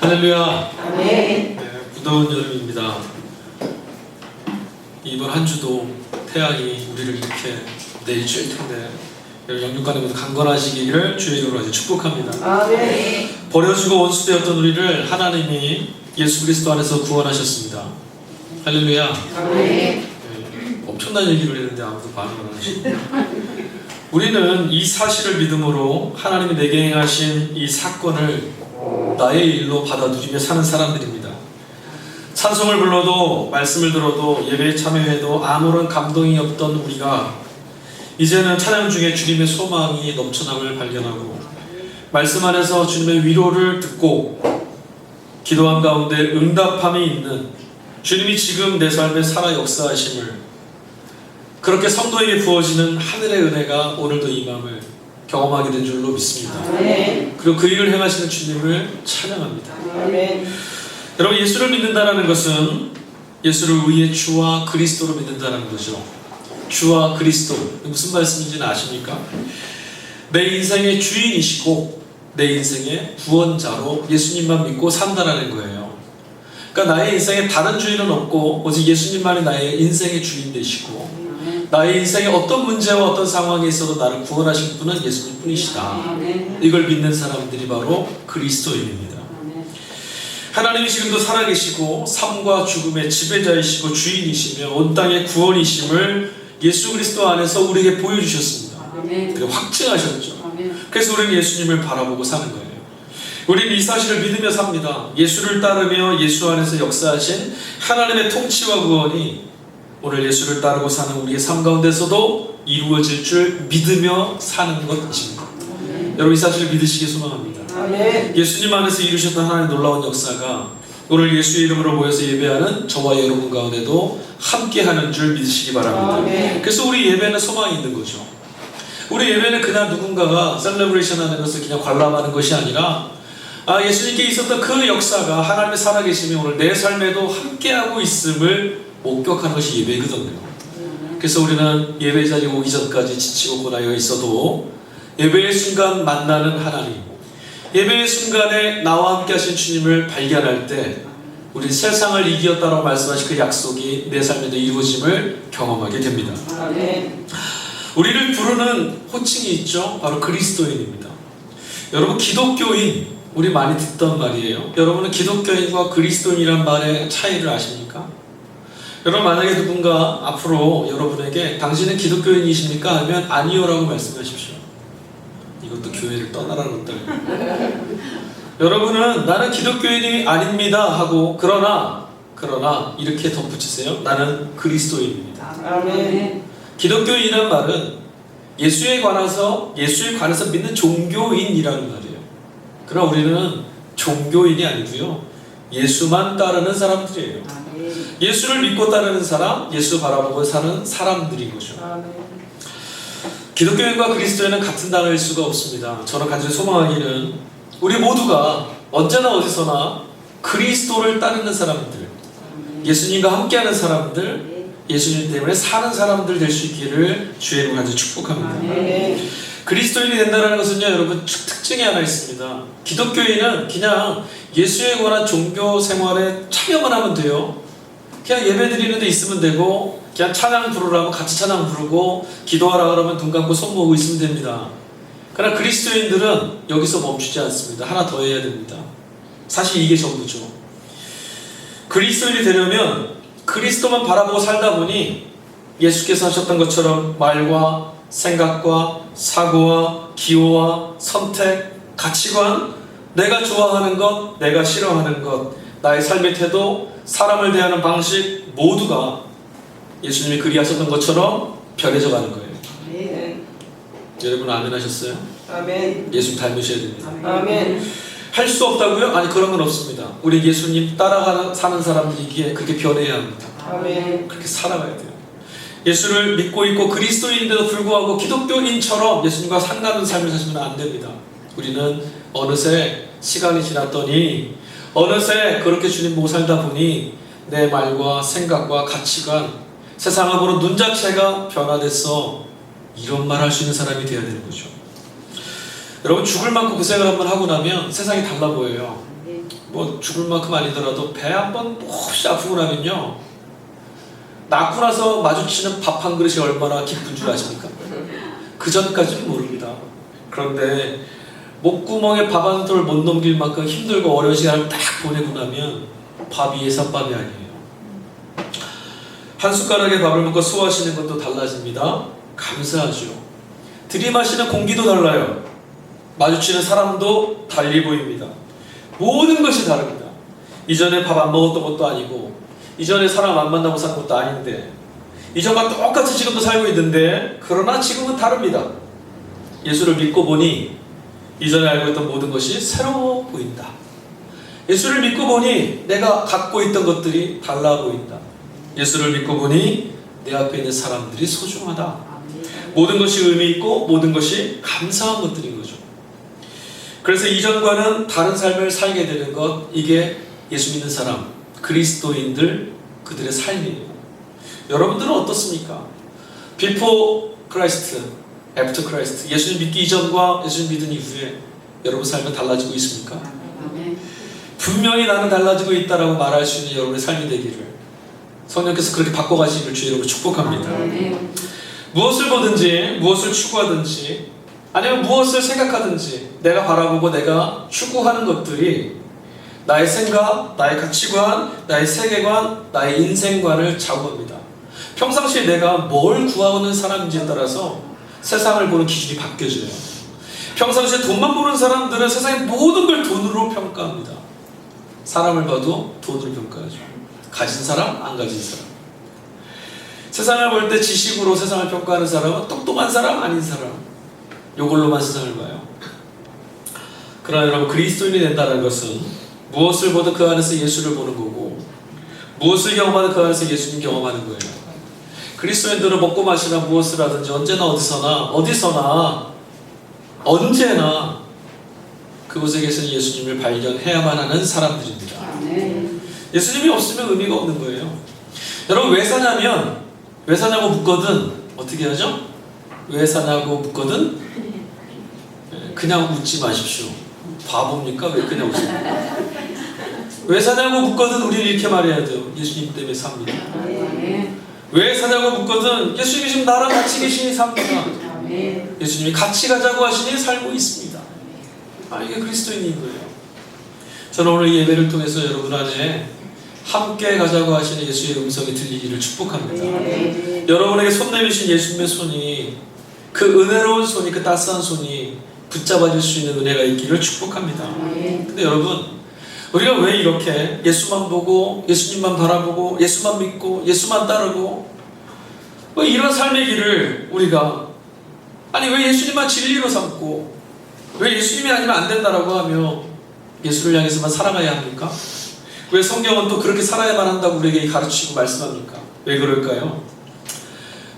할렐루야. 아멘. 네, 무더운 여름입니다. 이번 한 주도 태양이 우리를 이렇게 내리쬐을 텐데 영육간에 모두 강건하시기를 주의 이름으로 아주 축복합니다. 아멘. 버려지고 원수되었던 우리를 하나님이 예수 그리스도 안에서 구원하셨습니다. 할렐루야. 아멘. 네, 엄청난 얘기를 했는데 아무도 반응을 안 하시네요. 우리는 이 사실을 믿음으로 하나님이 내게 행하신 이 사건을 나의 일로 받아들이며 사는 사람들입니다. 찬송을 불러도 말씀을 들어도 예배에 참여해도 아무런 감동이 없던 우리가 이제는 찬양 중에 주님의 소망이 넘쳐남을 발견하고 말씀 안에서 주님의 위로를 듣고 기도한 가운데 응답함이 있는 주님이 지금 내 삶에 살아 역사하심을 그렇게 성도에게 부어지는 하늘의 은혜가 오늘도 이 마음을 경험하게 된 줄로 믿습니다. 아멘. 그리고 그 일을 행하시는 주님을 찬양합니다. 아멘. 여러분, 예수를 믿는다는 것은 예수를 의의 주와 그리스도로 믿는다는 거죠. 주와 그리스도, 무슨 말씀인지는 아십니까? 내 인생의 주인이시고 내 인생의 구원자로 예수님만 믿고 산다는 거예요. 그러니까 나의 인생에 다른 주인은 없고 오직 예수님만이 나의 인생의 주인 되시고 나의 인생에 어떤 문제와 어떤 상황에 있어도 나를 구원하실 분은 예수님 뿐이시다. 이걸 믿는 사람들이 바로 그리스도인입니다. 하나님이 지금도 살아계시고 삶과 죽음의 지배자이시고 주인이시며 온 땅의 구원이심을 예수 그리스도 안에서 우리에게 보여주셨습니다. 그리고 확증하셨죠. 그래서 우리는 예수님을 바라보고 사는 거예요. 우리는 이 사실을 믿으며 삽니다. 예수를 따르며 예수 안에서 역사하신 하나님의 통치와 구원이 오늘 예수를 따르고 사는 우리의 삶 가운데서도 이루어질 줄 믿으며 사는 것입니다. 여러분, 이 사실을 믿으시기 소망합니다. 아멘. 예수님 안에서 이루셨던 하나님의 놀라운 역사가 오늘 예수의 이름으로 모여서 예배하는 저와 여러분 가운데도 함께하는 줄 믿으시기 바랍니다. 아멘. 그래서 우리 예배는 소망이 있는 거죠. 우리 예배는 그냥 누군가가 셀레브레이션 하는 것을 그냥 관람하는 것이 아니라 예수님께 있었던 그 역사가 하나님의 살아계심이 오늘 내 삶에도 함께하고 있음을 목격하는 것이 예배거든요. 그래서 우리는 예배 자리에 오기 전까지 지치고 고나여 있어도 예배의 순간 만나는 하나님, 예배의 순간에 나와 함께 하신 주님을 발견할 때 우리 세상을 이기었다라고 말씀하신 그 약속이 내 삶에도 이루어짐을 경험하게 됩니다. 아멘. 우리를 부르는 호칭이 있죠. 바로 그리스도인입니다. 여러분, 기독교인, 우리 많이 듣던 말이에요. 여러분은 기독교인과 그리스도인이란 말의 차이를 아십니까? 여러분, 만약에 누군가 앞으로 여러분에게 당신은 기독교인이십니까? 하면 아니요 라고 말씀하십시오. 이것도 교회를 떠나라는 것들. 여러분은 나는 기독교인이 아닙니다 하고 그러나 이렇게 덧붙이세요. 나는 그리스도인입니다. 아멘. 기독교인이란 말은 예수에 관해서 믿는 종교인이라는 말이에요. 그러나 우리는 종교인이 아니고요, 예수만 따르는 사람들이에요. 예수를 믿고 따르는 사람, 예수 바라보고 사는 사람들인 거죠. 아멘. 기독교인과 그리스도인은 같은 단어일 수가 없습니다. 저는 간절히 소망하기는 우리 모두가 언제나 어디서나 그리스도를 따르는 사람들, 예수님과 함께하는 사람들, 예수님 때문에 사는 사람들 될 수 있기를 주의 이름으로 간절히 축복합니다. 아멘. 그리스도인이 된다는 것은요, 여러분, 특징이 하나 있습니다. 기독교인은 그냥 예수에 관한 종교 생활에 참여만 하면 돼요. 그냥 예배 드리는 데 있으면 되고, 그냥 찬양 부르라면 같이 찬양 부르고, 기도하라 그러면 눈 감고 손 모으고 있으면 됩니다. 그러나 그리스도인들은 여기서 멈추지 않습니다. 하나 더 해야 됩니다. 사실 이게 전부죠. 그리스도인이 되려면 그리스도만 바라보고 살다 보니 예수께서 하셨던 것처럼 말과 생각과 사고와 기호와 선택, 가치관, 내가 좋아하는 것, 내가 싫어하는 것, 나의 삶의 태도, 사람을 대하는 방식 모두가 예수님이 그리하셨던 것처럼 변해져 가는 거예요. 아멘. 여러분, 아멘 하셨어요? 아멘. 예수님 닮으셔야 됩니다. 아멘. 할 수 없다고요? 아니, 그런 건 없습니다. 우리 예수님 따라가는 사는 사람들이기에 그렇게 변해야 합니다. 아멘. 그렇게 살아가야 돼요. 예수를 믿고 있고 그리스도인인데도 불구하고 기독교인처럼 예수님과 상관없는 삶을 사시면 안 됩니다. 우리는 어느새 시간이 지났더니 어느새 그렇게 주님 보고 살다 보니 내 말과 생각과 가치관, 세상을 보는 눈 자체가 변화돼서 이런 말 할 수 있는 사람이 되어야 되는 거죠. 여러분, 죽을 만큼 고생을 한번 하고 나면 세상이 달라 보여요. 뭐 죽을 만큼 아니더라도 배 한번 몹시 아프고 나면요, 낳고 나서 마주치는 밥 한 그릇이 얼마나 기쁜 줄 아십니까? 그 전까지는 모릅니다. 그런데 목구멍에 밥 한 톨 못 넘길 만큼 힘들고 어려운 시간을 딱 보내고 나면 밥이 예산밥이 아니에요. 한 숟가락의 밥을 먹고 소화하시는 것도 달라집니다. 감사하죠. 들이마시는 공기도 달라요. 마주치는 사람도 달리 보입니다. 모든 것이 다릅니다. 이전에 밥 안 먹었던 것도 아니고, 이전에 사람 안 만나고 사는 것도 아닌데, 이전과 똑같이 지금도 살고 있는데, 그러나 지금은 다릅니다. 예수를 믿고 보니 이전에 알고 있던 모든 것이 새로워 보인다. 예수를 믿고 보니 내가 갖고 있던 것들이 달라 보인다. 예수를 믿고 보니 내 앞에 있는 사람들이 소중하다. 모든 것이 의미 있고 모든 것이 감사한 것들인 거죠. 그래서 이전과는 다른 삶을 살게 되는 것, 이게 예수 믿는 사람, 그리스도인들, 그들의 삶이에요. 여러분들은 어떻습니까? Before Christ, After Christ, 예수님 믿기 이전과 예수님 믿은 이후에 여러분 삶은 달라지고 있습니까? 분명히 나는 달라지고 있다라고 말할 수 있는 여러분의 삶이 되기를 성령께서 그렇게 바꿔가시기를 주의 이름으로 축복합니다. 무엇을 보든지, 무엇을 추구하든지, 아니면 무엇을 생각하든지 내가 바라보고 내가 추구하는 것들이 나의 생각, 나의 가치관, 나의 세계관, 나의 인생관을 좌우합니다. 평상시에 내가 뭘 구하는 사람인지에 따라서 세상을 보는 기준이 바뀌어져요. 평상시에 돈만 보는 사람들은 세상의 모든 걸 돈으로 평가합니다. 사람을 봐도 돈으로 평가하죠. 가진 사람, 안 가진 사람. 세상을 볼 때 지식으로 세상을 평가하는 사람은 똑똑한 사람, 아닌 사람, 이걸로만 세상을 봐요. 그러나 여러분, 그리스도인이 된다는 것은 무엇을 보든 그 안에서 예수를 보는 거고, 무엇을 경험하든 그 안에서 예수님 경험하는 거예요. 그리스도인들은 먹고 마시나 무엇을 하든지 언제나 언제나 그곳에 계신 예수님을 발견해야만 하는 사람들입니다. 예수님이 없으면 의미가 없는 거예요. 여러분, 왜 사냐고 묻거든 어떻게 하죠? 왜 사냐고 묻거든 그냥 웃지 마십시오. 바보입니까? 왜 그냥 웃습니까? 왜 사냐고 묻거든 우리는 이렇게 말해야 돼요. 예수님 때문에 삽니다. 왜 사냐고 묻거든 예수님이 지금 나랑 같이 계시니 삽니다. 예수님이 같이 가자고 하시니 살고 있습니다. 이게 그리스도인인 거예요. 저는 오늘 이 예배를 통해서 여러분 안에 함께 가자고 하시는 예수의 음성이 들리기를 축복합니다. 여러분에게 손 내미신 예수님의 손이, 그 은혜로운 손이, 그 따스한 손이 붙잡아줄 수 있는 은혜가 있기를 축복합니다. 근데 여러분, 우리가 왜 이렇게 예수만 보고 예수님만 바라보고 예수만 믿고 예수만 따르고 왜 이런 삶의 길을 우리가, 아니 왜 예수님만 진리로 삼고 왜 예수님이 아니면 안 된다라고 하며 예수를 향해서만 살아가야 합니까? 왜 성경은 또 그렇게 살아야만 한다고 우리에게 가르치고 말씀합니까? 왜 그럴까요?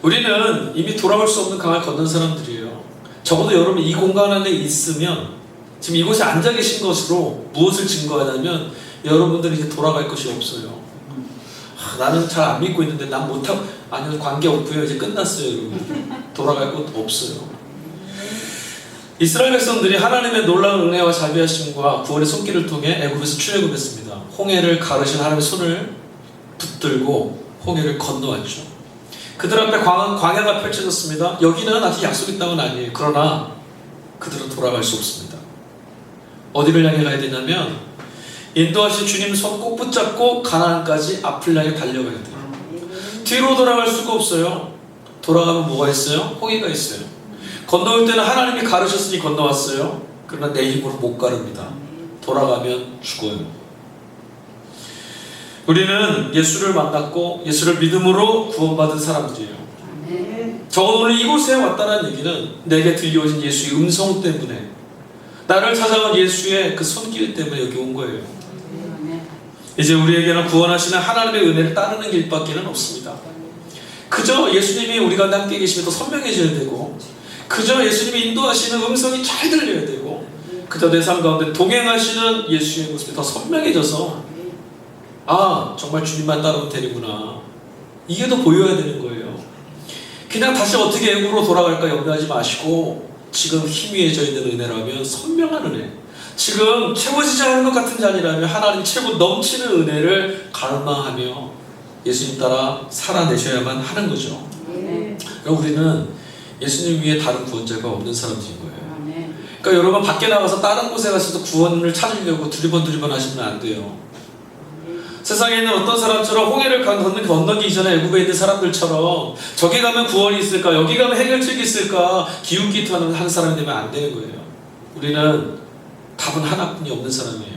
우리는 이미 돌아올 수 없는 강을 건넌 사람들이에요. 적어도 여러분 이 공간 안에 있으면, 지금 이곳에 앉아 계신 것으로 무엇을 증거하냐면 여러분들은 이제 돌아갈 것이 없어요. 나는 잘 안 믿고 있는데 난 못하고, 아니요, 관계없고요. 이제 끝났어요. 여러분. 돌아갈 곳 없어요. 이스라엘 백성들이 하나님의 놀라운 은혜와 자비하심과 구원의 손길을 통해 애굽에서 출애굽했습니다. 홍해를 가르신 하나님의 손을 붙들고 홍해를 건너왔죠. 그들 앞에 광야가 펼쳐졌습니다. 여기는 아직 약속의 땅은 아니에요. 그러나 그들은 돌아갈 수 없습니다. 어디를 향해 가야 되냐면 인도하신 주님 손 꼭 붙잡고 가나안까지 앞을 향해 달려가야 돼요. 뒤로 돌아갈 수가 없어요. 돌아가면 뭐가 있어요? 홍해가 있어요. 건너올 때는 하나님이 가르셨으니 건너왔어요. 그러나 내 힘으로 못 가릅니다. 돌아가면 죽어요. 우리는 예수를 만났고 예수를 믿음으로 구원받은 사람들이에요. 적어도 오늘 이곳에 왔다는 얘기는 내게 들려오신 예수의 음성 때문에, 나를 찾아온 예수의 그 손길 때문에 여기 온 거예요. 이제 우리에게는 구원하시는 하나님의 은혜를 따르는 길밖에는 없습니다. 그저 예수님이 우리 가운데 함께 계시면 더 선명해져야 되고, 그저 예수님이 인도하시는 음성이 잘 들려야 되고, 그저 내 삶 가운데 동행하시는 예수의 모습이 더 선명해져서 정말 주님만 따르면 되는구나, 이게 더 보여야 되는 거예요. 그냥 다시 어떻게 애굽으로 돌아갈까 염려하지 마시고 지금 희미해져 있는 은혜라면 선명한 은혜, 지금 채워지지 않은 것 같은 자리라면 하나님 최고 넘치는 은혜를 갈망하며 예수님 따라 살아내셔야만 하는 거죠. 아멘. 그럼 우리는 예수님 위에 다른 구원자가 없는 사람들인 거예요. 아멘. 그러니까 여러분 밖에 나가서 다른 곳에 가서도 구원을 찾으려고 두리번 하시면 안 돼요. 세상에 있는 어떤 사람처럼 홍해를 건너기 이전에 애굽에 있는 사람들처럼 저기 가면 구원이 있을까, 여기 가면 해결책이 있을까 기웃기웃하는 사람이 되면 안 되는 거예요. 우리는 답은 하나뿐이 없는 사람이에요.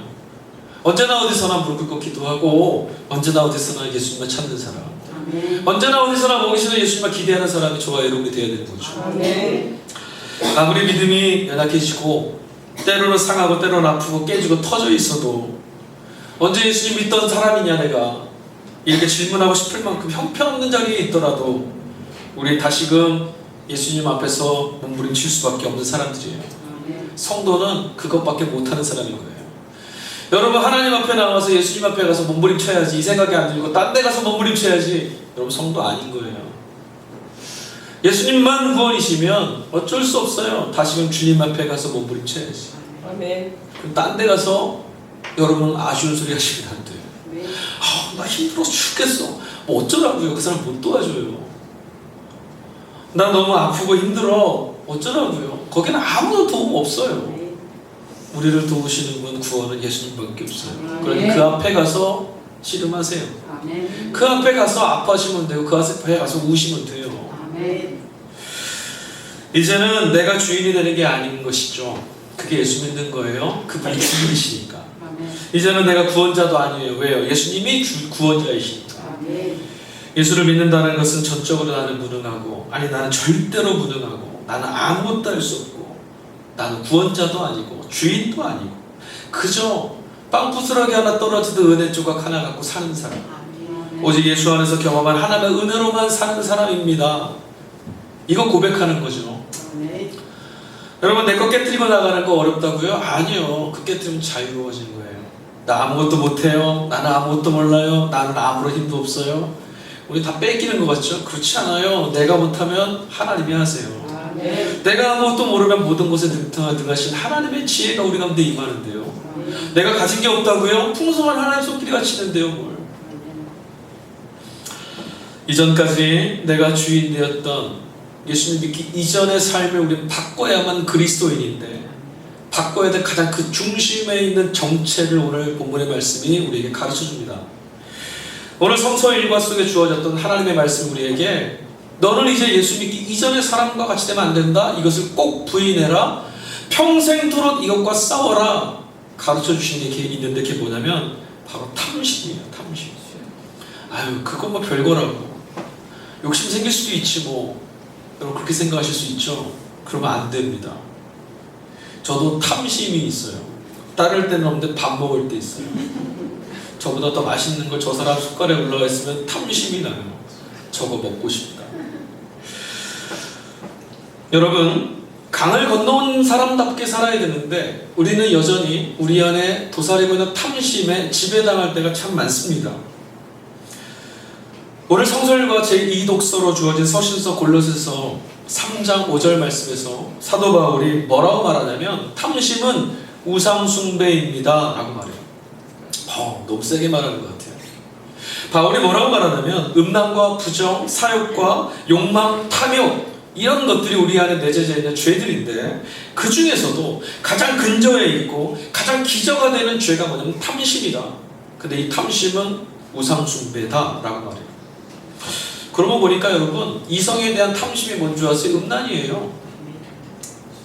언제나 어디서나 무릎 꿇고 기도하고 언제나 어디서나 예수님을 찾는 사람, 아멘. 언제나 어디서나 먹이시는 예수님을 기대하는 사람이 저와 여러분이 되어야 되는 거죠. 아멘. 아무리 믿음이 연약해지고 때로는 상하고 때로는 아프고 깨지고 터져 있어도 언제 예수님 믿던 사람이냐 내가 이렇게 질문하고 싶을 만큼 형편없는 자리에 있더라도 우리 다시금 예수님 앞에서 몸부림칠 수밖에 없는 사람들이에요. 아멘. 성도는 그것밖에 못하는 사람인 거예요. 여러분 하나님 앞에 나와서 예수님 앞에 가서 몸부림쳐야지 이 생각이 안 들고 딴 데 가서 몸부림쳐야지, 여러분 성도 아닌 거예요. 예수님만 구원이시면 어쩔 수 없어요. 다시금 주님 앞에 가서 몸부림쳐야지. 아멘. 그럼 딴 데 가서 여러분 아쉬운 소리 하시면 안 돼요. 아멘. 나 힘들어서 죽겠어. 뭐 어쩌라고요? 그 사람 못 도와줘요. 나 너무 아프고 힘들어. 어쩌라고요? 거기는 아무도 도움 없어요. 아멘. 우리를 도우시는 분 구원은 예수님밖에 없어요. 아멘. 그러니 그 앞에 가서 씨름하세요. 아멘. 그 앞에 가서 아파하시면 되고 그 앞에 가서 우시면 돼요. 아멘. 이제는 내가 주인이 되는 게 아닌 것이죠. 그게 예수 믿는 거예요. 그분이 주인이시니까. 아멘. 이제는 내가 구원자도 아니에요. 왜요? 예수님이 구원자이시니까. 아멘. 예수를 믿는다는 것은 전적으로 나는 무능하고, 아니 나는 절대로 무능하고, 나는 아무것도 할 수 없고, 나는 구원자도 아니고 주인도 아니고 그저 빵부스러기 하나 떨어지듯 은혜 조각 하나 갖고 사는 사람, 아멘. 오직 예수 안에서 경험한 하나님의 은혜로만 사는 사람입니다. 이거 고백하는 거죠. 아멘. 여러분 내 거 깨뜨리고 나가는 거 어렵다고요? 아니요. 그 깨뜨리면 자유로워지는 거예요. 나 아무것도 못해요. 나는 아무것도 몰라요. 나는 아무런 힘도 없어요. 우리 다 뺏기는 것 같죠? 그렇지 않아요. 내가 못하면 하나님이 하세요. 아멘. 내가 아무것도 모르면 모든 것에 능하신 하나님의 지혜가 우리 가운데 임하는데요. 아멘. 내가 가진 게 없다고요? 풍성한 하나님 손길이 갇히는데요. 뭘. 이전까지 내가 주인 되었던 예수님 믿기 이전의 삶을 우리는 바꿔야만 그리스도인인데, 바꿔야 될 가장 그 중심에 있는 정체를 오늘 본문의 말씀이 우리에게 가르쳐줍니다. 오늘 성서 일과 속에 주어졌던 하나님의 말씀 우리에게 너는 이제 예수 믿기 이전의 사람과 같이 되면 안 된다. 이것을 꼭 부인해라. 평생토록 이것과 싸워라. 가르쳐 주신 게 있는데 그게 뭐냐면 바로 탐심이에요. 탐심. 아유 그거 뭐 별거라고. 욕심 생길 수도 있지 뭐. 여러분 그렇게 생각하실 수 있죠? 그러면 안 됩니다. 저도 탐심이 있어요. 따를 때는 없는데 밥 먹을 때 있어요. 저보다 더 맛있는 걸 저 사람 숟갈에 올라가 있으면 탐심이 나요. 저거 먹고 싶다. 여러분 강을 건너온 사람답게 살아야 되는데 우리는 여전히 우리 안에 도사리고 있는 탐심에 지배당할 때가 참 많습니다. 오늘 성설과 제2독서로 주어진 서신서 골로새서 3장 5절 말씀에서 사도 바울이 뭐라고 말하냐면 탐심은 우상숭배입니다 라고 말해요. 너무 세게 말하는 것 같아요. 바울이 뭐라고 말하냐면 음란과 부정, 사욕과 욕망, 탐욕 이런 것들이 우리 안에 내재되어 있는 죄들인데 그 중에서도 가장 근저에 있고 가장 기저가 되는 죄가 뭐냐면 탐심이다. 근데 이 탐심은 우상숭배다 라고 말해요. 그러고 보니까 여러분 이성에 대한 탐심이 뭔지 아세요? 음란이에요.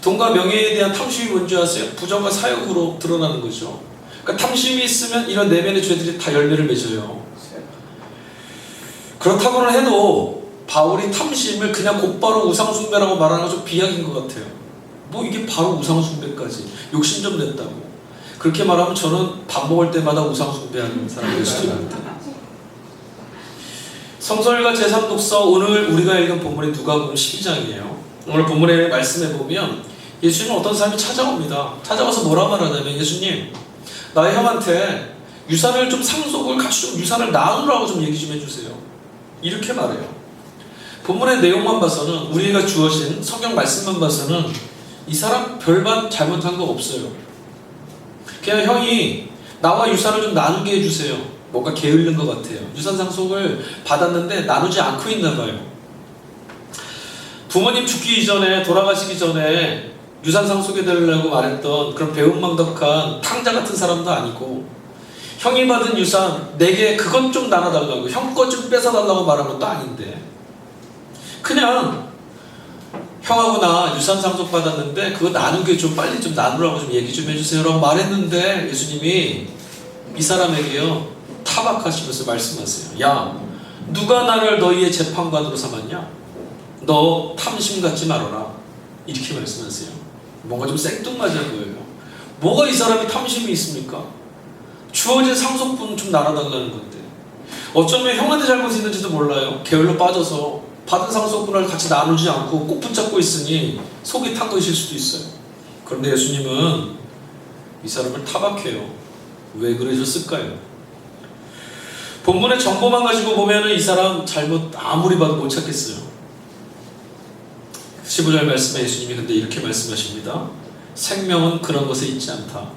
돈과 명예에 대한 탐심이 뭔지 아세요? 부정과 사욕으로 드러나는 거죠. 그러니까 탐심이 있으면 이런 내면의 죄들이 다 열매를 맺어요. 그렇다고는 해도 바울이 탐심을 그냥 곧바로 우상숭배라고 말하는 건 좀 비약인 것 같아요. 뭐 이게 바로 우상숭배까지 욕심 좀 냈다고 그렇게 말하면 저는 밥 먹을 때마다 우상숭배하는 사람이 될 수도 있습니다. 성서일과 제3독서 오늘 우리가 읽은 본문이 누가복음 12장이에요. 오늘 본문의 말씀에 보면 예수님은 어떤 사람이 찾아옵니다. 찾아와서 뭐라 말하냐면 예수님 나의 형한테 유산을 좀 상속을 같이 좀 유산을 나누라고 좀 얘기 좀 해주세요. 이렇게 말해요. 본문의 내용만 봐서는 우리가 주어진 성경 말씀만 봐서는 이 사람 별반 잘못한 거 없어요. 그냥 형이 나와 유산을 좀 나누게 해주세요. 뭔가 게을른 것 같아요. 유산 상속을 받았는데 나누지 않고 있나 봐요. 부모님 죽기 이전에, 돌아가시기 전에 유산 상속해달라고 말했던 그런 배은망덕한 탕자 같은 사람도 아니고, 형이 받은 유산 내게 그것 좀 나눠달라고, 형 것 좀 뺏어달라고 말한 것도 아닌데, 그냥 형하고 나 유산 상속 받았는데 그거 나누게 좀 빨리 좀 나누라고 좀 얘기 좀 해주세요 라고 말했는데, 예수님이 이 사람에게요 타박하시면서 말씀하세요. 야, 누가 나를 너희의 재판관으로 삼았냐? 너 탐심 갖지 말아라. 이렇게 말씀하세요. 뭔가 좀 생뚱맞은 거예요. 뭐가 이 사람이 탐심이 있습니까? 주어진 상속분 좀 나눠달라는 건데, 어쩌면 형한테 잘못이 있는지도 몰라요. 게을러 빠져서 받은 상속분을 같이 나누지 않고 꼭 붙잡고 있으니 속이 탄 것일 수도 있어요. 그런데 예수님은 이 사람을 타박해요. 왜 그러셨을까요? 본문의 정보만 가지고 보면 이 사람 잘못 아무리 봐도 못 찾겠어요. 15절 말씀에 예수님이 근데 이렇게 말씀하십니다. 생명은 그런 것에 있지 않다.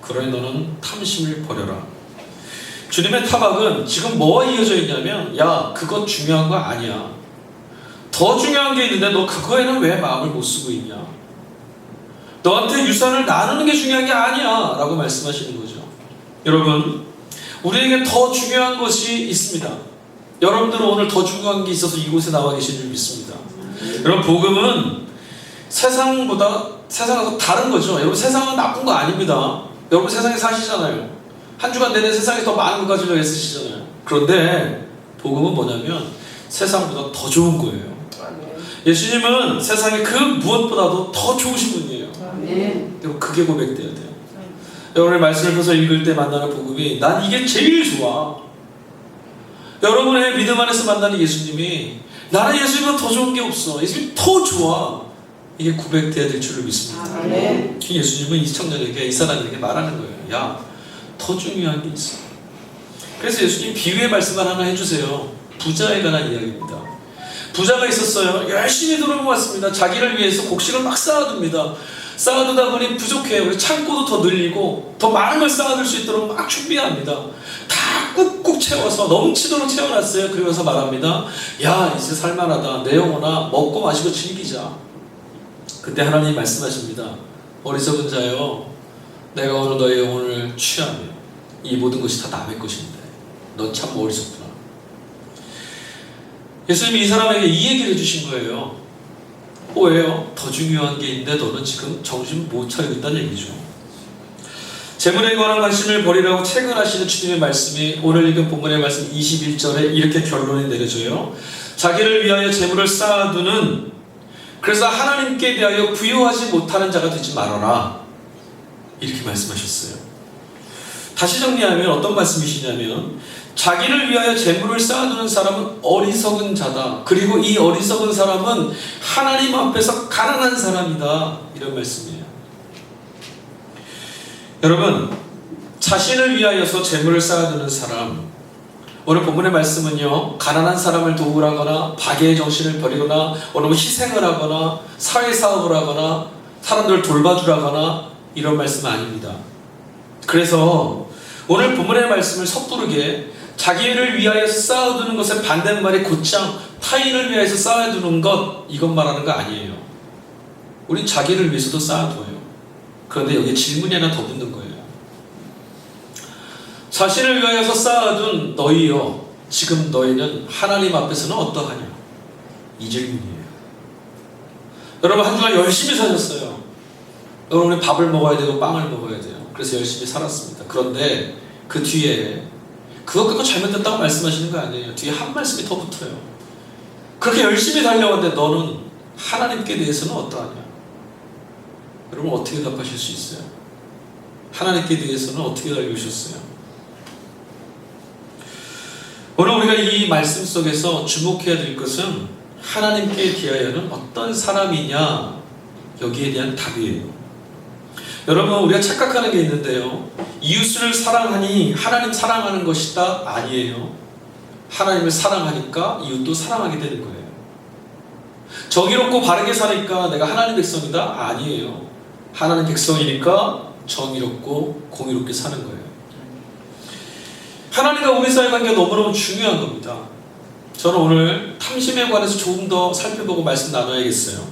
그러니 너는 탐심을 버려라. 주님의 타박은 지금 뭐와 이어져 있냐면, 야, 그거 중요한 거 아니야. 더 중요한 게 있는데 너 그거에는 왜 마음을 못 쓰고 있냐? 너한테 유산을 나누는 게 중요한 게 아니야 라고 말씀하시는 거죠. 여러분, 우리에게 더 중요한 것이 있습니다. 여러분들은 오늘 더 중요한 게 있어서 이곳에 나와 계신 줄 믿습니다. 여러분, 복음은 세상하고 다른 거죠. 여러분, 세상은 나쁜 거 아닙니다. 여러분, 세상에 사시잖아요. 한 주간 내내 세상에 더 많은 것 가지고 애쓰시잖아요. 그런데 복음은 뭐냐면 세상보다 더 좋은 거예요. 예수님은 세상에 그 무엇보다도 더 좋으신 분이에요. 그리고 그게 고백돼야 돼요. 여러분의 말씀을 펴서 읽을 때 만나는 복음이 난 이게 제일 좋아. 여러분의 믿음 안에서 만나는 예수님이 나는 예수님보다 더 좋은 게 없어. 예수님이 더 좋아. 이게 고백돼야 될 줄을 믿습니다. 예수님은 이 청년에게, 이 사람에게 말하는 거예요. 야, 더 중요한 게 있어. 그래서 예수님 비유의 말씀을 하나 해주세요. 부자에 관한 이야기입니다. 부자가 있었어요. 열심히 돌아모았습니다. 자기를 위해서 곡식을 막 쌓아둡니다. 쌓아두다 보니 부족해요. 그래서 창고도 더 늘리고 더 많은 걸 쌓아둘 수 있도록 막 준비합니다. 다 꾹꾹 채워서 넘치도록 채워놨어요. 그러면서 말합니다. 야, 이제 살만하다. 내 영혼아, 먹고 마시고 즐기자. 그때 하나님이 말씀하십니다. 어리석은 자여, 내가 오늘 너의 영혼을 취하며 이 모든 것이 다 남의 것인데 너 참 어리석구나. 예수님이 이 사람에게 이 얘기를 해주신 거예요. 왜요? 더 중요한 게 있는데 너는 지금 정신 못 차리고 있다는 얘기죠. 재물에 관한 관심을 버리라고 퇴근하시는 주님의 말씀이 오늘 읽은 본문의 말씀 21절에 이렇게 결론이 내려져요. 자기를 위하여 재물을 쌓아두는, 그래서 하나님께 대하여 부유하지 못하는 자가 되지 말아라. 이렇게 말씀하셨어요. 다시 정리하면 어떤 말씀이시냐면, 자기를 위하여 재물을 쌓아두는 사람은 어리석은 자다. 그리고 이 어리석은 사람은 하나님 앞에서 가난한 사람이다. 이런 말씀이에요. 여러분, 자신을 위하여서 재물을 쌓아두는 사람, 오늘 본문의 말씀은요, 가난한 사람을 도우라거나 박애의 정신을 버리거나 어느 희생을 하거나 사회사업을 하거나 사람들을 돌봐주라거나 이런 말씀은 아닙니다. 그래서 오늘 본문의 말씀을 섣부르게 자기를 위하여 쌓아두는 것의 반대말이 곧장 타인을 위해서 쌓아두는 것, 이것 말하는 거 아니에요. 우린 자기를 위해서도 쌓아둬요. 그런데 여기에 질문이 하나 더 붙는 거예요. 자신을 위하여서 쌓아둔 너희여, 지금 너희는 하나님 앞에서는 어떠하냐? 이 질문이에요. 여러분, 한 주간 열심히 사셨어요. 여러분이 밥을 먹어야 되고 빵을 먹어야 돼요. 그래서 열심히 살았습니다. 그런데 그 뒤에 그거 잘못됐다고 말씀하시는 거 아니에요. 뒤에 한 말씀이 더 붙어요. 그렇게 열심히 달려왔는데 너는 하나님께 대해서는 어떠하냐? 여러분, 어떻게 답하실 수 있어요? 하나님께 대해서는 어떻게 달려오셨어요? 오늘 우리가 이 말씀 속에서 주목해야 될 것은 하나님께 대하여는 어떤 사람이냐, 여기에 대한 답이에요. 여러분, 우리가 착각하는 게 있는데요, 이웃을 사랑하니 하나님 사랑하는 것이다. 아니에요. 하나님을 사랑하니까 이웃도 사랑하게 되는 거예요. 정의롭고 바르게 사니까 내가 하나님 백성이다. 아니에요. 하나님 백성이니까 정의롭고 공의롭게 사는 거예요. 하나님과 우리 사이 관계가 너무너무 중요한 겁니다. 저는 오늘 탐심에 관해서 조금 더 살펴보고 말씀 나눠야겠어요.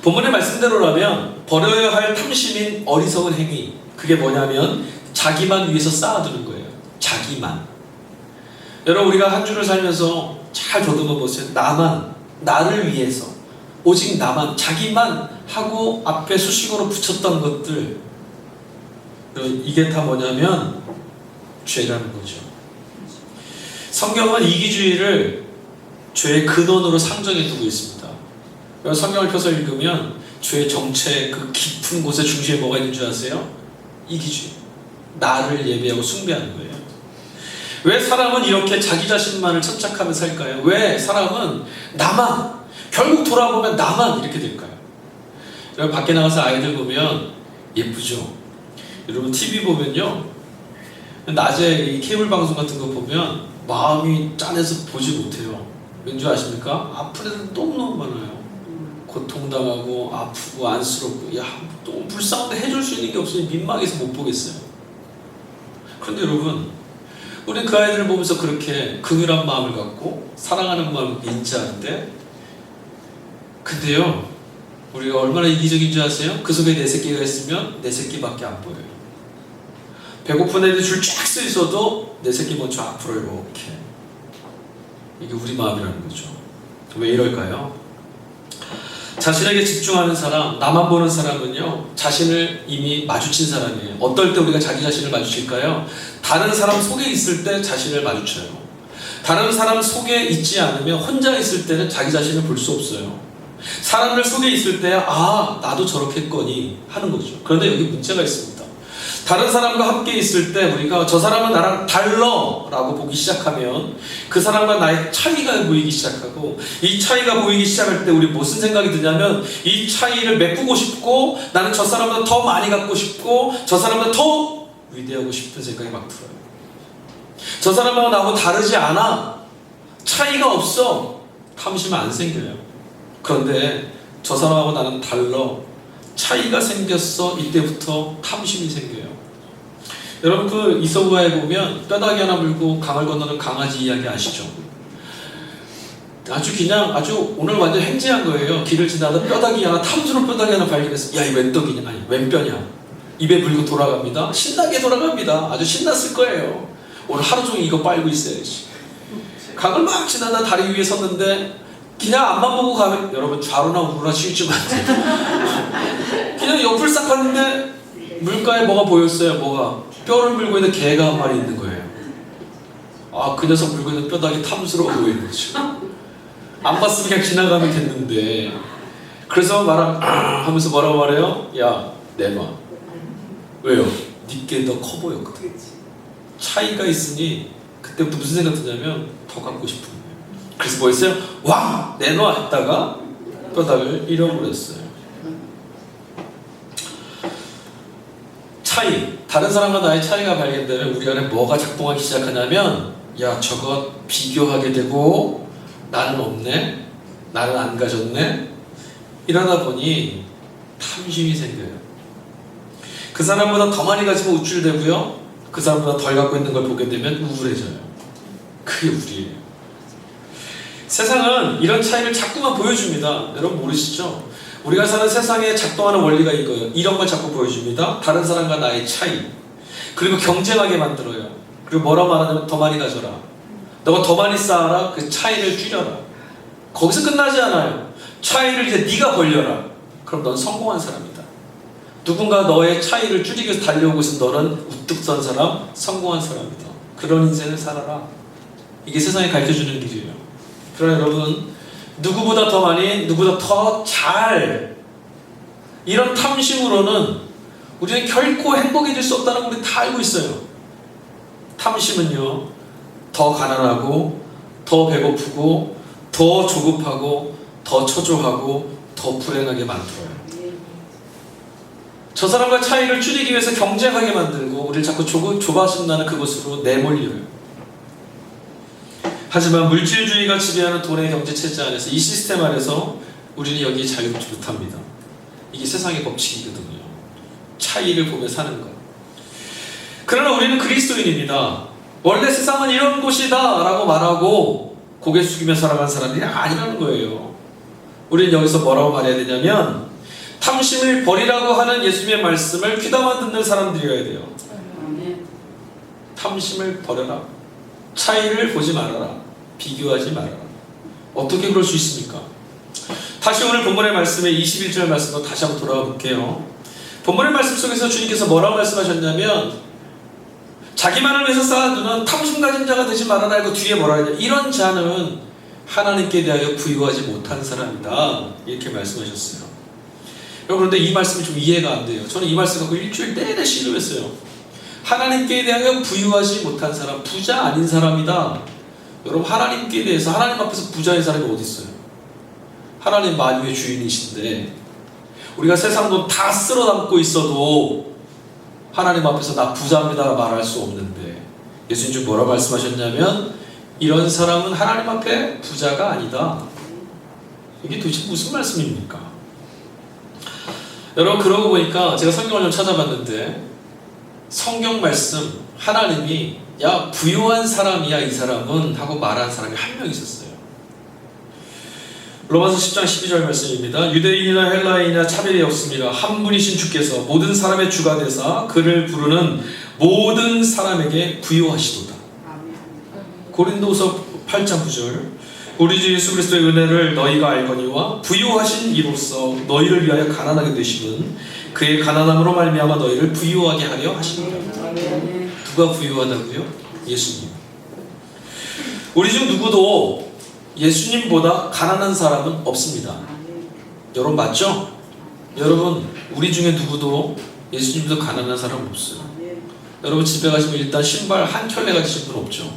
본문의 말씀대로라면 버려야 할 탐심인 어리석은 행위, 그게 뭐냐면 자기만 위해서 쌓아두는 거예요. 자기만. 여러분, 우리가 한 주를 살면서 잘 더듬어 보세요. 나만, 나를 위해서, 오직 나만, 자기만 하고 앞에 수식어로 붙였던 것들, 이게 다 뭐냐면 죄라는 거죠. 성경은 이기주의를 죄의 근원으로 상정해 두고 있습니다. 성경을 펴서 읽으면 죄의 정체 그 깊은 곳에 중심에 뭐가 있는 줄 아세요? 이기주의. 나를 예배하고 숭배하는 거예요. 왜 사람은 이렇게 자기 자신만을 천착하며 살까요? 왜 사람은 나만, 결국 돌아보면 나만 이렇게 될까요? 여러분, 밖에 나가서 아이들 보면 예쁘죠? 여러분, TV 보면요, 낮에 이 케이블 방송 같은 거 보면 마음이 짠해서 보지 못해요. 왠지 아십니까? 아픈 애들 너무너무 많아요. 고통당하고 아프고 안쓰럽고, 야, 너무 불쌍한데 해줄 수 있는 게 없으니 민망해서 못 보겠어요. 그런데 여러분, 우리는 그 아이들을 보면서 그렇게 긍휼한 마음을 갖고 사랑하는 마음을 인지하는데, 근데요, 우리가 얼마나 이기적인 줄 아세요? 그 속에 내 새끼가 있으면 내 새끼밖에 안 보여요. 배고픈 애들 줄 쫙 서 있어도 내 새끼 먼저 앞으로 이렇게. 이게 우리 마음이라는 거죠. 왜 이럴까요? 자신에게 집중하는 사람, 나만 보는 사람은요, 자신을 이미 마주친 사람이에요. 어떨 때 우리가 자기 자신을 마주칠까요? 다른 사람 속에 있을 때 자신을 마주쳐요. 다른 사람 속에 있지 않으면 혼자 있을 때는 자기 자신을 볼 수 없어요. 사람들 속에 있을 때야, 아, 나도 저렇게 했거니 하는 거죠. 그런데 여기 문제가 있습니다. 다른 사람과 함께 있을 때 우리가 저 사람은 나랑 달라 라고 보기 시작하면 그 사람과 나의 차이가 보이기 시작하고, 이 차이가 보이기 시작할 때 우리 무슨 생각이 드냐면, 이 차이를 메꾸고 싶고, 나는 저 사람보다 더 많이 갖고 싶고, 저 사람보다 더 위대하고 싶은 생각이 막 들어요. 저 사람하고 나하고 다르지 않아, 차이가 없어, 탐심은 안 생겨요. 그런데 저 사람하고 나는 달라, 차이가 생겼어, 이때부터 탐심이 생겨요. 여러분, 그 이서구가에 보면 뼈다귀 하나 물고 강을 건너는 강아지 이야기 아시죠? 아주 오늘 완전 행제한 거예요. 길을 지나다 뼈다귀 하나, 탐스러운 뼈다귀 하나 발견해서, 야, 이 웬 떡이냐, 아니 웬 뼈냐, 입에 물고 돌아갑니다. 신나게 돌아갑니다. 아주 신났을 거예요. 오늘 하루 종일 이거 빨고 있어야지. 강을 막 지나다 다리 위에 섰는데 그냥 앞만 보고 가면, 여러분 좌로나 우로나 치우치면 안 돼요. 그냥 옆을 싹 갔는데 물가에 뭐가 보였어요. 뭐가? 뼈를 물고 있는 개가 한 마리 있는 거예요. 아, 그 녀석 물고 있는 뼈다귀 탐스러워 보이는 거죠. 안 봤으면 그냥 지나가면 됐는데. 그래서 하면서 뭐라고 말해요? 야, 내놔. 왜요? 니께 더 커 보였거든. 차이가 있으니 그때부터 무슨 생각 드냐면 더 갖고 싶은 거예요. 그래서 뭐 했어요? 와! 내놔! 했다가 뼈다귀를 잃어버렸어요. 차이, 다른 사람과 나의 차이가 발견되면 우리 안에 뭐가 작동하기 시작하냐면, 야, 저거 비교하게 되고, 나는 없네, 나는 안 가졌네, 이러다 보니 탐심이 생겨요. 그 사람보다 더 많이 가지면 우쭐대고요, 그 사람보다 덜 갖고 있는 걸 보게 되면 우울해져요. 그게 우리예요. 세상은 이런 차이를 자꾸만 보여줍니다. 여러분 모르시죠? 우리가 사는 세상에 작동하는 원리가 이거예요. 이런 걸 자꾸 보여줍니다. 다른 사람과 나의 차이. 그리고 경쟁하게 만들어요. 그리고 뭐라 말하냐면 더 많이 가져라. 너가 더 많이 쌓아라. 그 차이를 줄여라. 거기서 끝나지 않아요. 차이를 이제 네가 벌려라. 그럼 넌 성공한 사람이다. 누군가 너의 차이를 줄이기 위해서 달려오고 있으면 너는 우뚝 선 사람, 성공한 사람이다. 그런 인생을 살아라. 이게 세상이 가르쳐주는 길이에요. 그러나 여러분, 누구보다 더 많이, 누구보다 더 잘, 이런 탐심으로는 우리는 결코 행복해질 수 없다는 걸 우리 다 알고 있어요. 탐심은요, 더 가난하고, 더 배고프고, 더 조급하고, 더 초조하고, 더 불행하게 만들어요. 저 사람과 차이를 줄이기 위해서 경쟁하게 만들고, 우리를 자꾸 좁아진다는 그것으로 내몰려요. 하지만 물질주의가 지배하는 돈의 경제체제 안에서, 이 시스템 안에서 우리는 여기에 자유롭지 못합니다. 이게 세상의 법칙이거든요. 차이를 보며 사는 것. 그러나 우리는 그리스도인입니다. 원래 세상은 이런 곳이다 라고 말하고 고개 숙이며 살아가는 사람들이 아니라는 거예요. 우리는 여기서 뭐라고 말해야 되냐면 탐심을 버리라고 하는 예수님의 말씀을 귀담아 듣는 사람들이어야 돼요. 아멘. 탐심을 버려라. 차이를 보지 말아라. 비교하지 말아라. 어떻게 그럴 수 있습니까? 다시 오늘 본문의 말씀에 21절 말씀으로 다시 한번 돌아가 볼게요. 본문의 말씀 속에서 주님께서 뭐라고 말씀하셨냐면 자기만을 위해서 쌓아두는 탐심 가진 자가 되지 말아라. 이거 뒤에 뭐라 하냐, 이런 자는 하나님께 대하여 부유하지 못한 사람이다, 이렇게 말씀하셨어요. 여러분, 그런데 이 말씀이 좀 이해가 안 돼요. 저는 이 말씀 갖고 일주일 내내 씨름했어요. 하나님께 대하여 부유하지 못한 사람, 부자 아닌 사람이다. 여러분, 하나님께 대해서, 하나님 앞에서 부자인 사람이 어디 있어요? 하나님 만유의 주인이신데 우리가 세상 돈 다 쓸어 담고 있어도 하나님 앞에서 나 부자입니다 말할 수 없는데, 예수님 좀 뭐라고 말씀하셨냐면 이런 사람은 하나님 앞에 부자가 아니다. 이게 도대체 무슨 말씀입니까? 여러분, 그러고 보니까 제가 성경을 좀 찾아봤는데 성경 말씀, 하나님이 야 부유한 사람이야 이 사람은 하고 말한 사람이 한 명 있었어요. 로마서 10장 12절 말씀입니다. 유대인이나 헬라인이나 차별이 없습니다. 한 분이신 주께서 모든 사람의 주가 되사 그를 부르는 모든 사람에게 부유하시도다. 고린도서 8장 9절. 우리 주 예수 그리스도의 은혜를 너희가 알거니와 부유하신 이로써 너희를 위하여 가난하게 되시는 그의 가난함으로 말미암아 너희를 부유하게 하려 하십니다. 누가 부유하다고요? 예수님. 우리 중 누구도 예수님보다 가난한 사람은 없습니다. 여러분 맞죠? 여러분, 우리 중에 누구도 예수님보다 가난한 사람 없어요. 여러분 집에 가시면 일단 신발 한 켤레 가지신 분 없죠?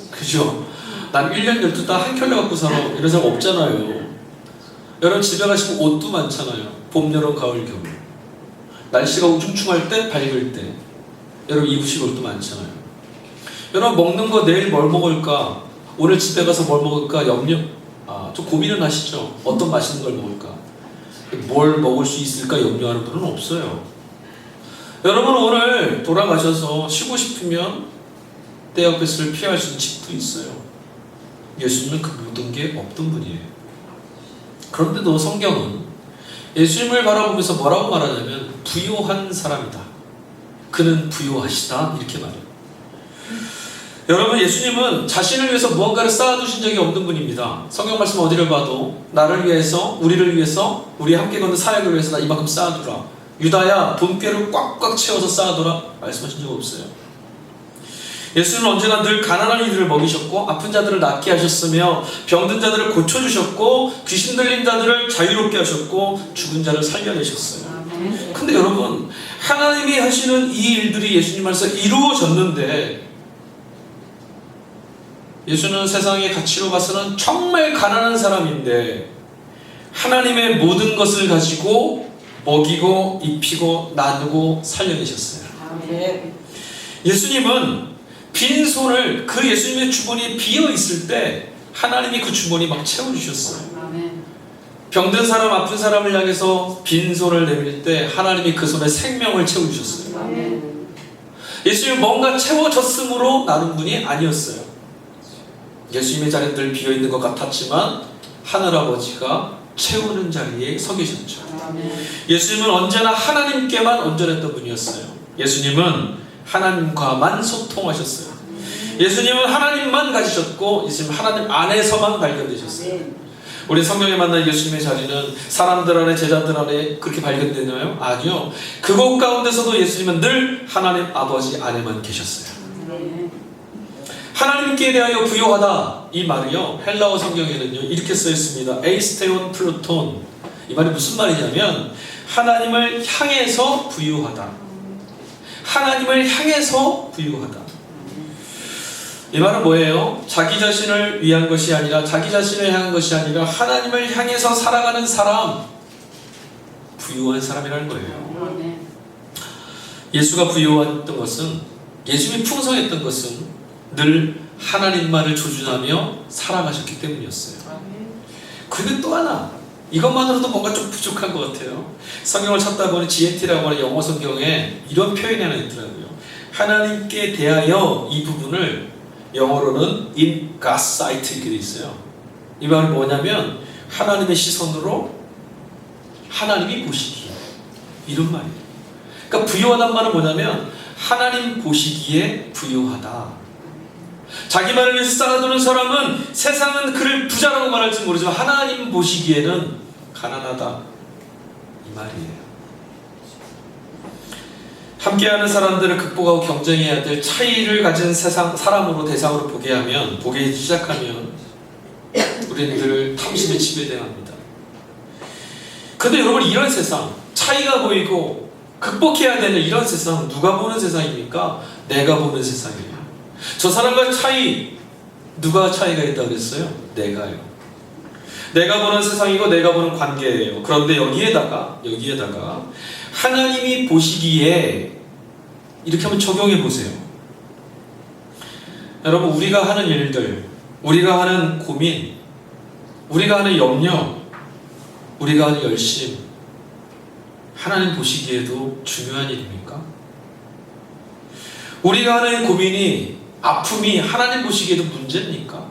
그죠? 난 1년 12달 한 켤레 갖고 살아, 이런 사람 없잖아요. 여러분 집에 가시면 옷도 많잖아요. 봄, 여름, 가을, 겨울. 날씨가 우중충할 때, 밝을 때 여러분 입으실 옷도 많잖아요. 여러분 먹는 거 내일 뭘 먹을까? 오늘 집에 가서 뭘 먹을까? 좀 고민은 하시죠? 어떤 맛있는 걸 먹을까? 뭘 먹을 수 있을까 염려하는 분은 없어요. 여러분 오늘 돌아가셔서 쉬고 싶으면 떼어뱃을 피할 수 있는 집도 있어요. 예수님은 그 모든 게 없던 분이에요. 그런데도 성경은 예수님을 바라보면서 뭐라고 말하냐면 부유한 사람이다. 그는 부유하시다, 이렇게 말해요. 여러분, 예수님은 자신을 위해서 무언가를 쌓아두신 적이 없는 분입니다. 성경 말씀 어디를 봐도 나를 위해서, 우리를 위해서, 우리 함께 걷는 사역을 위해서 나 이만큼 쌓아두라, 유다야 돈꾀를 꽉꽉 채워서 쌓아두라 말씀하신 적 없어요. 예수님은 언제나 늘 가난한 이들을 먹이셨고 아픈 자들을 낫게 하셨으며 병든 자들을 고쳐주셨고 귀신 들린 자들을 자유롭게 하셨고 죽은 자를 살려내셨어요. 근데 여러분, 하나님이 하시는 이 일들이 예수님 안에서 이루어졌는데 예수는 세상의 가치로 봐서는 정말 가난한 사람인데 하나님의 모든 것을 가지고 먹이고 입히고 나누고 살려내셨어요. 예수님은 빈손을, 그 예수님의 주머니에 비어 있을 때 하나님이 그 주머니 막 채워주셨어요. 병든 사람, 아픈 사람을 향해서 빈손을 내밀 때 하나님이 그 손에 생명을 채워주셨어요. 예수님은 뭔가 채워졌으므로 나눈 분이 아니었어요. 예수님의 자리는 늘 비어있는 것 같았지만 하늘아버지가 채우는 자리에 서 계셨죠. 예수님은 언제나 하나님께만 온전했던 분이었어요. 예수님은 하나님과만 소통하셨어요. 예수님은 하나님만 가지셨고 예수님은 하나님 안에서만 발견되셨어요. 우리 성경에 만난 예수님의 자리는 사람들 안에, 제자들 안에 그렇게 발견되나요? 아니요. 그곳 가운데서도 예수님은 늘 하나님 아버지 안에만 계셨어요. 하나님께 대하여 부유하다, 이 말이요 헬라어 성경에는요 이렇게 써 있습니다. 에이스테온 플루톤. 이 말이 무슨 말이냐면 하나님을 향해서 부유하다, 하나님을 향해서 부유하다. 이 말은 뭐예요? 자기 자신을 위한 것이 아니라, 자기 자신을 향한 것이 아니라 하나님을 향해서 살아가는 사람, 부유한 사람이라는 거예요. 예수가 부유했던 것은, 예수님이 풍성했던 것은 늘 하나님만을 조준하며 살아가셨기 때문이었어요. 그리고 또 하나, 이것만으로도 뭔가 좀 부족한 것 같아요. 성경을 찾다 보니 GNT라고 하는 영어 성경에 이런 표현이 하나 있더라고요. 하나님께 대하여 이 부분을 영어로는 in God's sight 이렇게 돼 있어요. 이 말은 뭐냐면 하나님의 시선으로 하나님이 보시기에, 이런 말이에요. 그러니까 부유하다는 말은 뭐냐면 하나님 보시기에 부유하다. 자기만을 위해서 쌓아두는 사람은 세상은 그를 부자라고 말할지 모르지만 하나님 보시기에는 가난하다, 이 말이에요. 함께하는 사람들을 극복하고 경쟁해야 될 차이를 가진 사람으로 대상으로 보기 시작하면 우리는 늘 탐심에 지배당합니다. 근데 여러분, 이런 세상, 차이가 보이고 극복해야 되는 이런 세상, 누가 보는 세상입니까? 내가 보는 세상이에요. 저 사람과 차이, 누가 차이가 있다고 그랬어요? 내가요. 내가 보는 세상이고 내가 보는 관계예요. 그런데 여기에다가 하나님이 보시기에, 이렇게 한번 적용해 보세요. 여러분, 우리가 하는 일들, 우리가 하는 고민, 우리가 하는 염려, 우리가 하는 열심, 하나님 보시기에도 중요한 일입니까? 우리가 하는 고민이, 아픔이 하나님 보시기에도 문제입니까?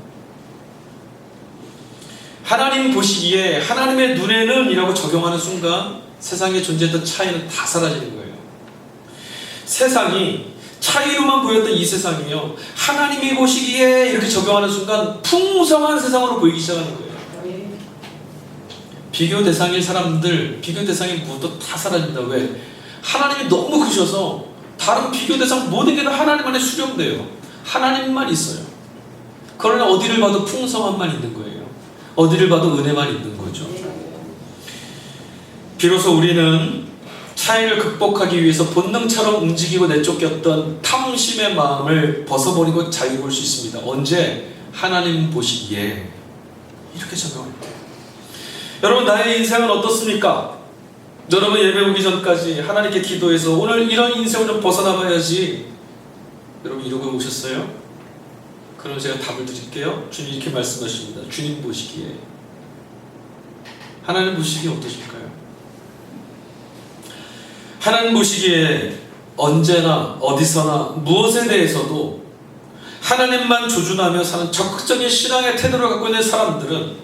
하나님 보시기에, 하나님의 눈에는 이라고 적용하는 순간 세상에 존재했던 차이는 다 사라지는 거예요. 세상이 차이로만 보였던 이 세상이요, 하나님이 보시기에 이렇게 적용하는 순간 풍성한 세상으로 보이기 시작하는 거예요. 비교 대상인 사람들, 비교 대상인 무엇도 다 사라집니다. 왜? 하나님이 너무 크셔서 다른 비교 대상 모든 게 다 하나님 안에 수렴돼요. 하나님만 있어요. 그러나 어디를 봐도 풍성함만 있는 거예요. 어디를 봐도 은혜만 있는 거죠. 비로소 우리는 차이를 극복하기 위해서 본능처럼 움직이고 내쫓겼던 탐심의 마음을 벗어버리고 자유로울 수 있습니다. 언제? 하나님 보시기에. 이렇게 적용합니다. 여러분, 나의 인생은 어떻습니까? 여러분, 예배 오기 전까지 하나님께 기도해서 오늘 이런 인생을 좀 벗어나봐야지, 여러분 이러고 오셨어요? 그럼 제가 답을 드릴게요. 주님 이렇게 말씀하십니다. 주님 보시기에. 하나님 보시기에 어떠실까요? 하나님 보시기에 언제나 어디서나 무엇에 대해서도 하나님만 조준하며 사는 적극적인 신앙의 태도를 갖고 있는 사람들은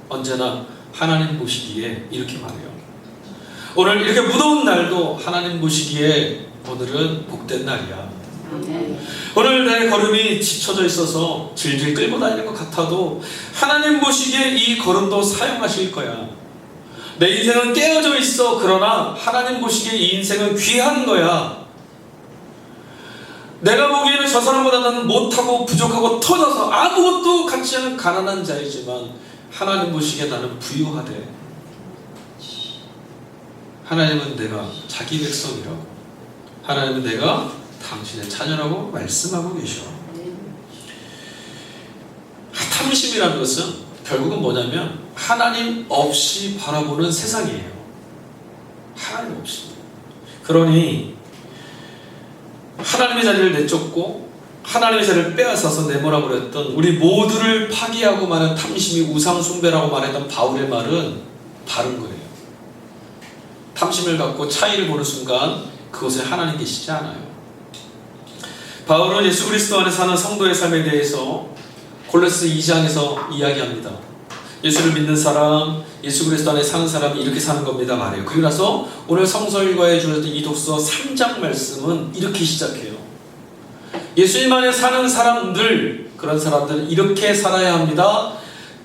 언제나 하나님 보시기에 이렇게 말해요. 오늘 이렇게 무더운 날도 하나님 보시기에 오늘은 복된 날이야. 오늘 내 걸음이 지쳐져 있어서 질질 끌고 다니는 것 같아도 하나님 보시기에 이 걸음도 사용하실 거야. 내 인생은 깨어져 있어. 그러나 하나님 보시기에 이 인생은 귀한 거야. 내가 보기에는 저 사람보다 나는 못하고 부족하고 터져서 아무것도 갖지 않은 가난한 자이지만 하나님 보시기에 나는 부유하대. 하나님은 내가 자기 백성이라고, 하나님은 내가 당신의 자녀라고 말씀하고 계셔. 탐심이라는 것은 결국은 뭐냐면 하나님 없이 바라보는 세상이에요. 하나님 없이. 그러니 하나님의 자리를 내쫓고 하나님의 자리를 빼앗아서 내몰아버렸던 우리 모두를 파괴하고 많은 탐심이 우상숭배라고 말했던 바울의 말은 바른 거예요. 탐심을 갖고 차이를 보는 순간 그것에 하나님 계시지 않아요. 바울은 예수 그리스도 안에 사는 성도의 삶에 대해서 골로새 2장에서 이야기합니다. 예수를 믿는 사람, 예수 그리스도 안에 사는 사람이 이렇게 사는 겁니다 말해요. 그리고 나서 오늘 성서일과에 주어진 이 독서 3장 말씀은 이렇게 시작해요. 예수님 안에 사는 사람들, 그런 사람들은 이렇게 살아야 합니다.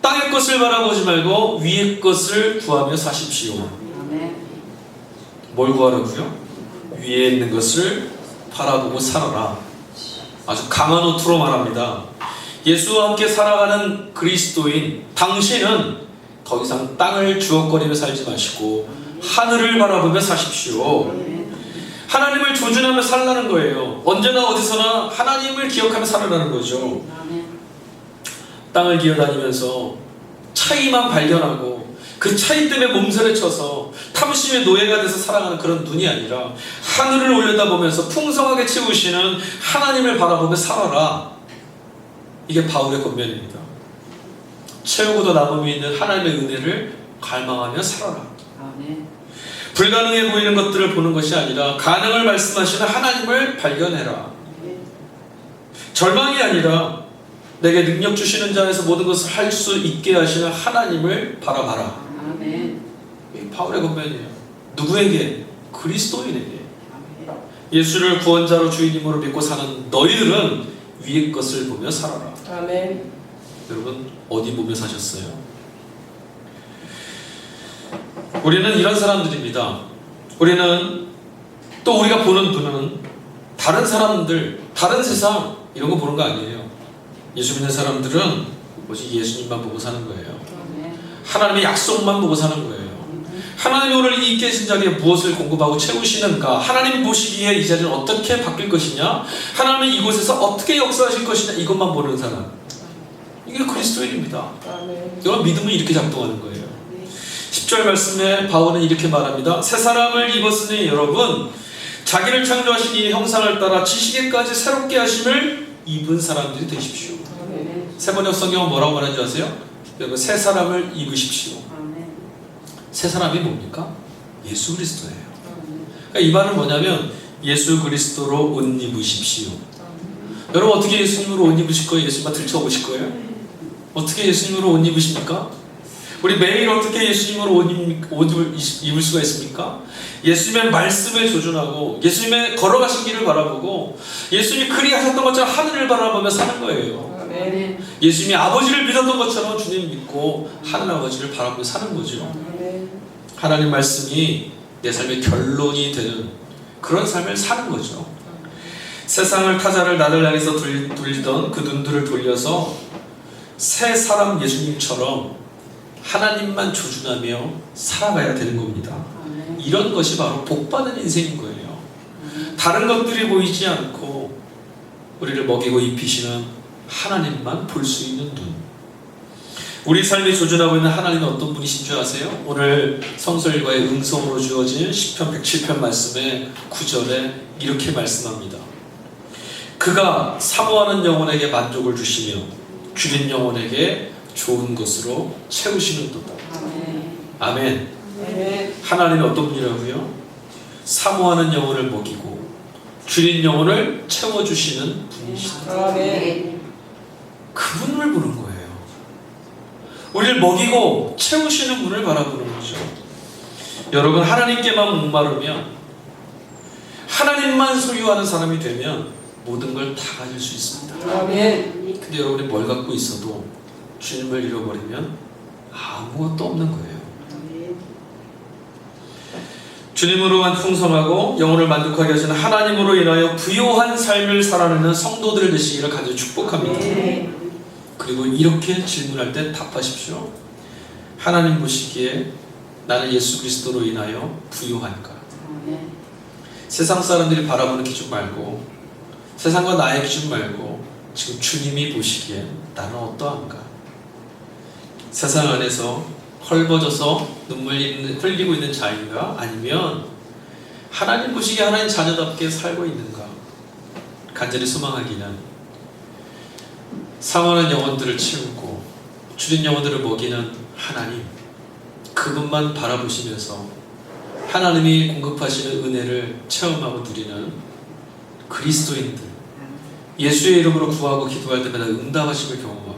땅의 것을 바라보지 말고 위의 것을 구하며 사십시오. 뭘 구하라고요? 위에 있는 것을 바라보고 살아라. 아주 강한 어투로 말합니다. 예수와 함께 살아가는 그리스도인 당신은 더 이상 땅을 주걱거리며 살지 마시고 하늘을 바라보며 사십시오. 하나님을 조준하며 살라는 거예요. 언제나 어디서나 하나님을 기억하며 살아라는 거죠. 땅을 기어다니면서 차이만 발견하고 그 차이 때문에 몸살에 쳐서 탐심의 노예가 돼서 살아가는 그런 눈이 아니라 하늘을 올려다보면서 풍성하게 채우시는 하나님을 바라보며 살아라. 이게 바울의 권면입니다. 채우고도 남음이 있는 하나님의 은혜를 갈망하며 살아라. 아멘. 불가능해 보이는 것들을 보는 것이 아니라 가능을 말씀하시는 하나님을 발견해라. 절망이 아니라 내게 능력 주시는 자에서 모든 것을 할 수 있게 하시는 하나님을 바라봐라. 아멘. 이 바울의 권면이에요. 누구에게? 그리스도인에게. 아멘. 예수를 구원자로 주인님으로 믿고 사는 너희들은 위의 것을 보며 살아라. 아멘. 여러분 어디 보며 사셨어요? 우리는 이런 사람들입니다. 우리는 또 우리가 보는 눈은 다른 사람들, 다른 세상 이런 거 보는 거 아니에요. 예수 믿는 사람들은 오직 예수님만 보고 사는 거예요. 아멘. 하나님의 약속만 보고 사는 거예요. 하나님이 오늘 이 계신 자리에 무엇을 공급하고 채우시는가? 하나님 보시기에 이 자리는 어떻게 바뀔 것이냐? 하나님이 이곳에서 어떻게 역사하실 것이냐? 이것만 보는 사람. 이게 그리스도인입니다. 아멘. 여러분 믿음은 이렇게 작동하는 거예요. 10절 말씀에 바울은 이렇게 말합니다. 새 사람을 입었으니 여러분 자기를 창조하신 이 형상을 따라 지식에까지 새롭게 하심을 입은 사람들이 되십시오. 아멘. 세 번역 성경은 뭐라고 말하는지 아세요? 여러분 새 사람을 입으십시오. 아멘. 새 사람이 뭡니까? 예수 그리스도예요. 아멘. 그러니까 이 말은 뭐냐면 예수 그리스도로 옷 입으십시오. 여러분 어떻게 예수님으로 옷 입으실 거예요? 예수님만 들쳐보실 거예요? 어떻게 예수님으로 옷 입으십니까? 우리 매일 어떻게 예수님으로 옷을 입을 수가 있습니까? 예수님의 말씀에 조준하고 예수님의 걸어가신 길을 바라보고 예수님이 그리하셨던 것처럼 하늘을 바라보며 사는 거예요. 아멘. 예수님이 아버지를 믿었던 것처럼 주님 믿고 하늘 아버지를 바라보며 사는 거죠. 아멘. 하나님 말씀이 내 삶의 결론이 되는 그런 삶을 사는 거죠. 세상을 타자를 나를 향해서 돌리던 그 눈들을 돌려서 새 사람 예수님처럼 하나님만 조준하며 살아가야 되는 겁니다. 아멘. 이런 것이 바로 복받은 인생인 거예요. 다른 것들이 보이지 않고 우리를 먹이고 입히시는 하나님만 볼 수 있는 눈. 우리 삶에 조준하고 있는 하나님은 어떤 분이신 줄 아세요? 오늘 성서일과의 응성으로 주어진 시편 107편 말씀의 9절에 이렇게 말씀합니다. 그가 사모하는 영혼에게 만족을 주시며 줄인 영혼에게 좋은 것으로 채우시는도다. 아멘. 아멘. 아멘. 하나님이 어떤 분이라고요? 사모하는 영혼을 먹이고 줄인 영혼을 채워주시는 분이시다. 아멘. 그분을 보는 거예요. 우리를 먹이고 채우시는 분을 바라보는 거죠. 여러분 하나님께만 목마르면 하나님만 소유하는 사람이 되면 모든 걸 다 가질 수 있습니다. 아멘. 근데 여러분이 뭘 갖고 있어도 주님을 잃어버리면 아무것도 없는 거예요. 아멘. 주님으로만 풍성하고 영혼을 만족하게 하시는 하나님으로 인하여 부요한 삶을 살아내는 성도들 되시기를 간절히 축복합니다. 아멘. 그리고 이렇게 질문할 때 답하십시오. 하나님 보시기에 나는 예수 그리스도로 인하여 부요한가? 아멘. 세상 사람들이 바라보는 기준 말고 세상과 나의 기준 말고 지금 주님이 보시기에 나는 어떠한가? 세상 안에서 헐벗어서 눈물 흘리고 있는 자인가? 아니면 하나님 보시기에 하나님 자녀답게 살고 있는가? 간절히 소망하기는 사모하는 영혼들을 채우고 줄인 영혼들을 먹이는 하나님, 그분만 바라보시면서 하나님이 공급하시는 은혜를 체험하고 누리는 그리스도인들, 예수의 이름으로 구하고 기도할 때마다 응답하심을 경험하고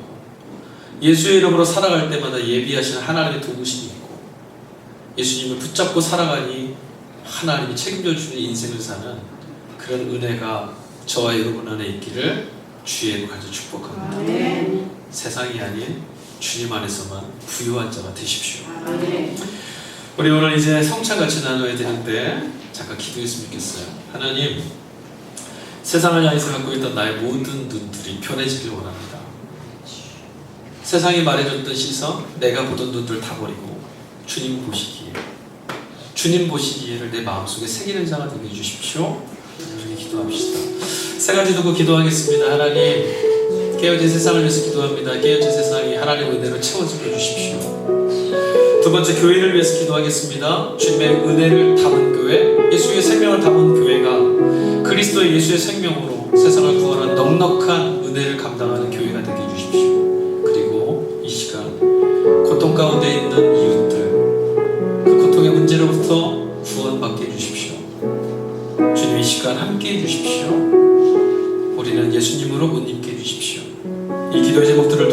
예수의 이름으로 살아갈 때마다 예비하시는 하나님의 도우심이 있고 예수님을 붙잡고 살아가니 하나님이 책임져 주는 인생을 사는 그런 은혜가 저와 여러분 안에 있기를 주의 이름으로 간절히 축복합니다. 아멘. 세상이 아닌 주님 안에서만 부유한 자가 되십시오. 아멘. 우리 오늘 이제 성찬 같이 나눠야 되는데 잠깐 기도했으면 좋겠어요. 하나님, 세상을 향해서 갖고 있던 나의 모든 눈들이 편해지길 원합니다. 세상이 말해줬던 시선, 내가 보던 눈들 다 버리고 주님 보시기에, 주님 보시기에를 내 마음속에 새기는 자가 되게 해주십시오. 우리 기도합시다. 세 가지 두고 기도하겠습니다. 하나님, 깨어진 세상을 위해서 기도합니다. 깨어진 세상이 하나님의 은혜로 채워지게 해주십시오. 두 번째, 교회를 위해서 기도하겠습니다. 주님의 은혜를 담은 교회, 예수의 생명을 담은 교회가 그리스도의 예수의 생명으로 세상을 구원하는 넉넉한 은혜를 감당하는 교회가 되게 해주십시오. 그리고 이 시간 고통 가운데 있는 이웃들, 문제로부터 구원받게 해주십시오. 주님 이 시간 함께 해주십시오. 우리는 예수님으로 옷 입게 해주십시오. 이 기도의 제목들을